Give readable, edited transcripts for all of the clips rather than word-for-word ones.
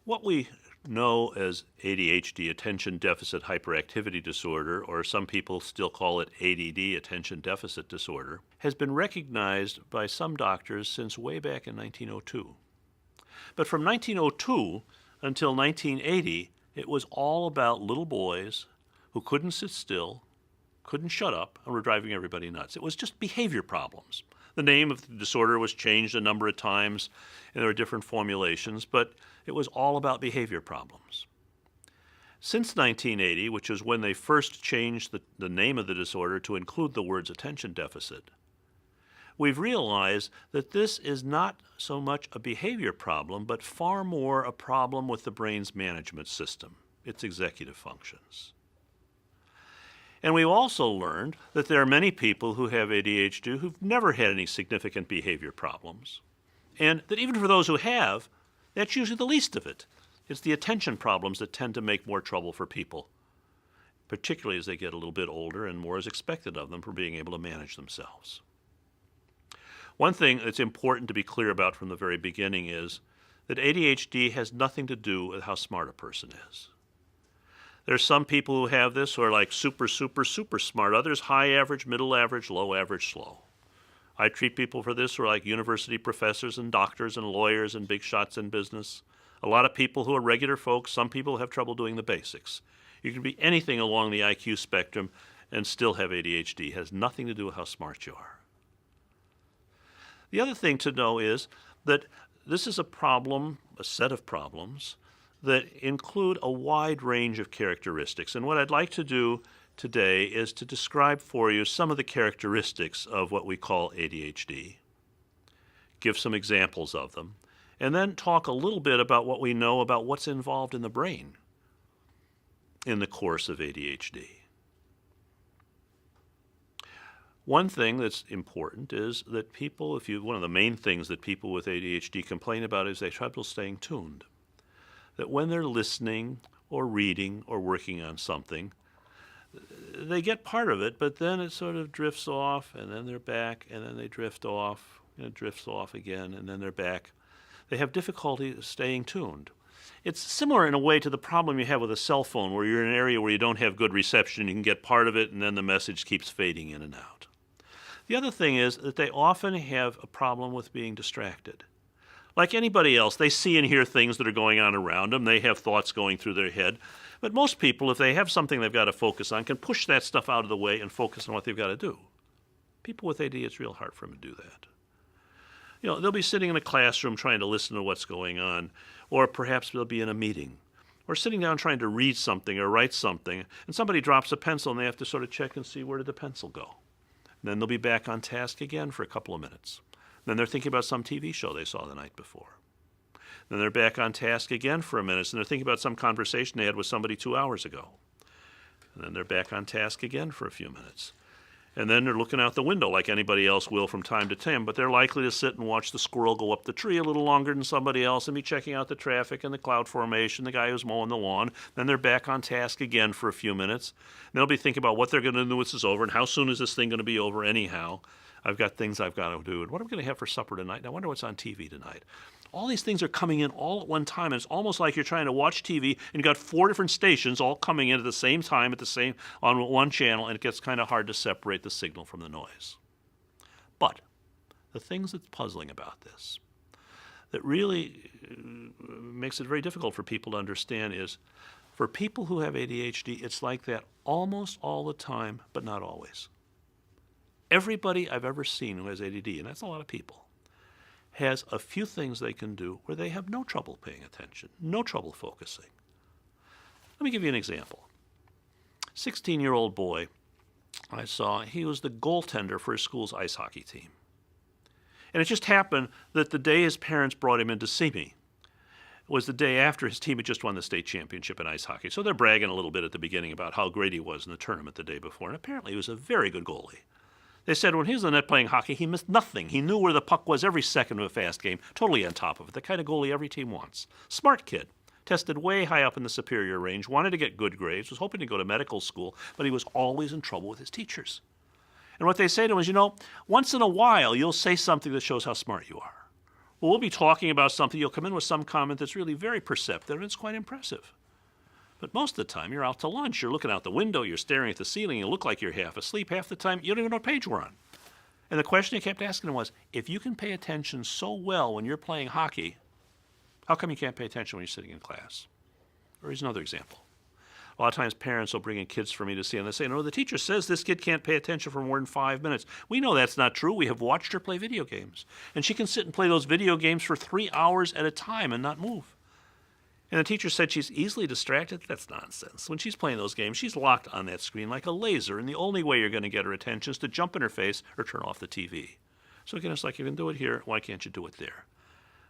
What we know as ADHD, attention deficit hyperactivity disorder, or some people still call it ADD, attention deficit disorder, has been recognized by some doctors since way back in 1902. But from 1902 until 1980, it was all about little boys who couldn't sit still, couldn't shut up, and were driving everybody nuts. It was just behavior problems. The name of the disorder was changed a number of times, and there were different formulations, but it was all about behavior problems. Since 1980, which is when they first changed the name of the disorder to include the words attention deficit, we've realized that this is not so much a behavior problem, but far more a problem with the brain's management system, its executive functions. And we've also learned that there are many people who have ADHD who've never had any significant behavior problems, and that even for those who have, that's usually the least of it. It's the attention problems that tend to make more trouble for people, particularly as they get a little bit older and more is expected of them for being able to manage themselves. One thing that's important to be clear about from the very beginning is that ADHD has nothing to do with how smart a person is. There's some people who have this who are like super smart. Others high average, middle average, low average, slow. I treat people for this who are like university professors and doctors and lawyers and big shots in business. A lot of people who are regular folks. Some people have trouble doing the basics. You can be anything along the IQ spectrum and still have ADHD. It has nothing to do with how smart you are. The other thing to know is that this is a problem, a set of problems, that include a wide range of characteristics. And what I'd like to do today is to describe for you some of the characteristics of what we call ADHD, give some examples of them, and then talk a little bit about what we know about what's involved in the brain in the course of ADHD. One thing that's important is that people, one of the main things that people with ADHD complain about is they have trouble staying tuned. That when they're listening or reading or working on something, they get part of it, but then it sort of drifts off, and then they're back, and then they drift off, and it drifts off again, and then they're back. They have difficulty staying tuned. It's similar in a way to the problem you have with a cell phone, where you're in an area where you don't have good reception, you can get part of it, and then the message keeps fading in and out. The other thing is that they often have a problem with being distracted. Like anybody else, they see and hear things that are going on around them. They have thoughts going through their head. But most people, if they have something they've got to focus on, can push that stuff out of the way and focus on what they've got to do. People with AD, it's real hard for them to do that. They'll be sitting in a classroom trying to listen to what's going on, or perhaps they'll be in a meeting, or sitting down trying to read something or write something, and somebody drops a pencil and they have to sort of check and see, where did the pencil go? And then they'll be back on task again for a couple of minutes. Then they're thinking about some TV show they saw the night before. Then they're back on task again for a minute, and they're thinking about some conversation they had with somebody 2 hours ago. And then they're back on task again for a few minutes. And then they're looking out the window like anybody else will from time to time, but they're likely to sit and watch the squirrel go up the tree a little longer than somebody else and be checking out the traffic and the cloud formation, the guy who's mowing the lawn. Then they're back on task again for a few minutes. And they'll be thinking about what they're going to do when this is over, and how soon is this thing going to be over anyhow. I've got things I've got to do, and what am I going to have for supper tonight? And I wonder what's on TV tonight. All these things are coming in all at one time, and it's almost like you're trying to watch TV, and you've got 4 different stations all coming in at the same time, on one channel, and it gets kind of hard to separate the signal from the noise. But the things that's puzzling about this, that really makes it very difficult for people to understand, is for people who have ADHD, it's like that almost all the time, but not always. Everybody I've ever seen who has ADD, and that's a lot of people, has a few things they can do where they have no trouble paying attention, no trouble focusing. Let me give you an example. 16-year-old boy I saw, he was the goaltender for his school's ice hockey team. And it just happened that the day his parents brought him in to see me was the day after his team had just won the state championship in ice hockey. So they're bragging a little bit at the beginning about how great he was in the tournament the day before, and apparently he was a very good goalie. They said when he was in the net playing hockey, he missed nothing. He knew where the puck was every second of a fast game, totally on top of it, the kind of goalie every team wants. Smart kid, tested way high up in the superior range, wanted to get good grades, was hoping to go to medical school, but he was always in trouble with his teachers. And what they say to him is, once in a while you'll say something that shows how smart you are. Well, we'll be talking about something. You'll come in with some comment that's really very perceptive, and it's quite impressive. But most of the time, you're out to lunch. You're looking out the window. You're staring at the ceiling. You look like you're half asleep. Half the time, you don't even know what page we're on. And the question he kept asking him was, if you can pay attention so well when you're playing hockey, how come you can't pay attention when you're sitting in class? Or here's another example. A lot of times parents will bring in kids for me to see, and they say, no, the teacher says this kid can't pay attention for more than 5 minutes. We know that's not true. We have watched her play video games. And she can sit and play those video games for 3 hours at a time and not move. And the teacher said she's easily distracted. That's nonsense. When she's playing those games, she's locked on that screen like a laser, and the only way you're going to get her attention is to jump in her face or turn off the TV. So again, it's like, you can do it here, why can't you do it there?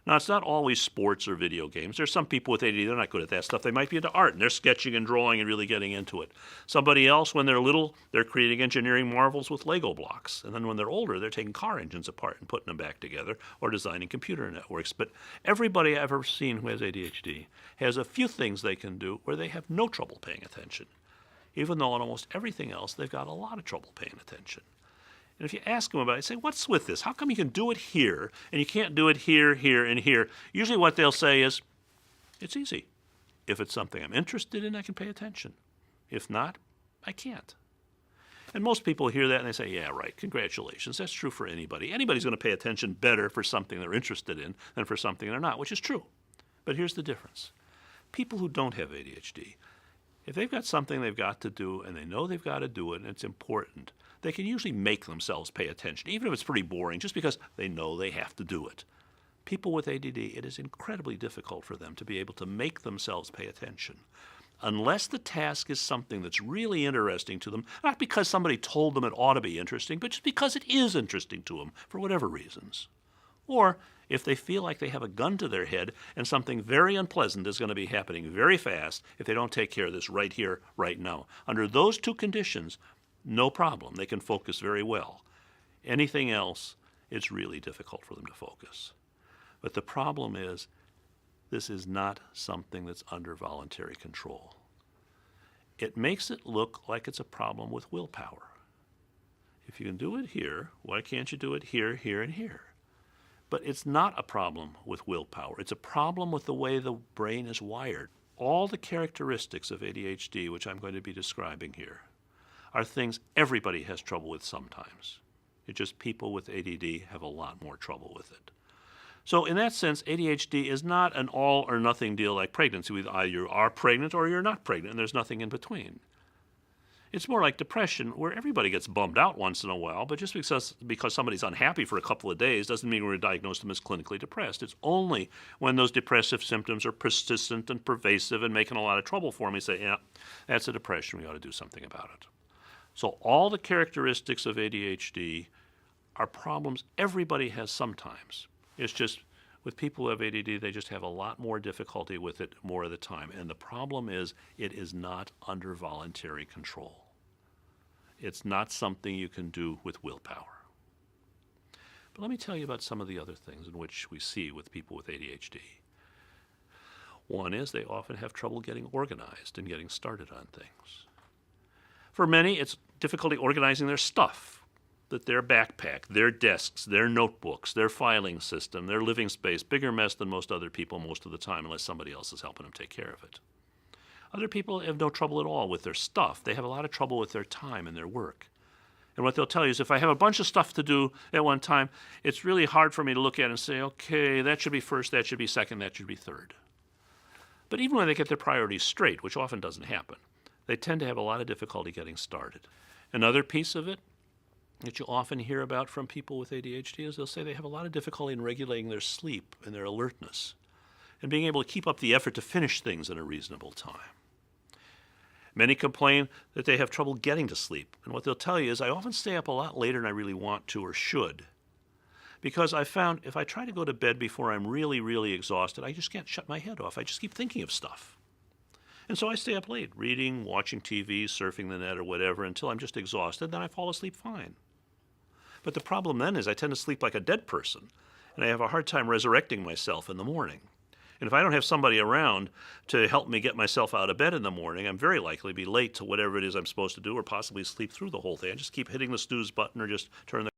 Now, it's not always sports or video games. There's some people with ADD, they're not good at that stuff. They might be into art, and they're sketching and drawing and really getting into it. Somebody else, when they're little, they're creating engineering marvels with Lego blocks. And then when they're older, they're taking car engines apart and putting them back together or designing computer networks. But everybody I've ever seen who has ADHD has a few things they can do where they have no trouble paying attention, even though on almost everything else, they've got a lot of trouble paying attention. And if you ask them about it, say, what's with this? How come you can do it here and you can't do it here, here, and here? Usually what they'll say is, it's easy. If it's something I'm interested in, I can pay attention. If not, I can't. And most people hear that and they say, yeah, right, congratulations. That's true for anybody. Anybody's going to pay attention better for something they're interested in than for something they're not, which is true. But here's the difference. People who don't have ADHD, if they've got something they've got to do and they know they've got to do it and it's important, they can usually make themselves pay attention, even if it's pretty boring, just because they know they have to do it. People with ADD, it is incredibly difficult for them to be able to make themselves pay attention, unless the task is something that's really interesting to them, not because somebody told them it ought to be interesting, but just because it is interesting to them for whatever reasons. Or if they feel like they have a gun to their head and something very unpleasant is going to be happening very fast if they don't take care of this right here, right now. Under those two conditions, no problem. They can focus very well. Anything else, it's really difficult for them to focus. But the problem is, this is not something that's under voluntary control. It makes it look like it's a problem with willpower. If you can do it here, why can't you do it here, here, and here? But it's not a problem with willpower. It's a problem with the way the brain is wired. All the characteristics of ADHD, which I'm going to be describing here, are things everybody has trouble with sometimes. It's just people with ADD have a lot more trouble with it. So in that sense, ADHD is not an all or nothing deal like pregnancy. Either you are pregnant or you're not pregnant, and there's nothing in between. It's more like depression, where everybody gets bummed out once in a while, but just because somebody's unhappy for a couple of days doesn't mean we're going to diagnose them as clinically depressed. It's only when those depressive symptoms are persistent and pervasive and making a lot of trouble for me, say, yeah, that's a depression, we ought to do something about it. So all the characteristics of ADHD are problems everybody has sometimes. It's just with people who have ADD, they just have a lot more difficulty with it more of the time. And the problem is, it is not under voluntary control. It's not something you can do with willpower. But let me tell you about some of the other things in which we see with people with ADHD. One is they often have trouble getting organized and getting started on things. For many, it's difficulty organizing their stuff, that their backpack, their desks, their notebooks, their filing system, their living space, bigger mess than most other people most of the time, unless somebody else is helping them take care of it. Other people have no trouble at all with their stuff. They have a lot of trouble with their time and their work. And what they'll tell you is, if I have a bunch of stuff to do at one time, it's really hard for me to look at and say, okay, that should be first, that should be second, that should be third. But even when they get their priorities straight, which often doesn't happen, they tend to have a lot of difficulty getting started. Another piece of it that you often hear about from people with ADHD is they'll say they have a lot of difficulty in regulating their sleep and their alertness and being able to keep up the effort to finish things in a reasonable time. Many complain that they have trouble getting to sleep, and what they'll tell you is, I often stay up a lot later than I really want to or should, because I found if I try to go to bed before I'm really, really exhausted, I just can't shut my head off. I just keep thinking of stuff. And so I stay up late, reading, watching TV, surfing the net or whatever, until I'm just exhausted, then I fall asleep fine. But the problem then is I tend to sleep like a dead person, and I have a hard time resurrecting myself in the morning. And if I don't have somebody around to help me get myself out of bed in the morning, I'm very likely to be late to whatever it is I'm supposed to do, or possibly sleep through the whole thing. I just keep hitting the snooze button or just turn the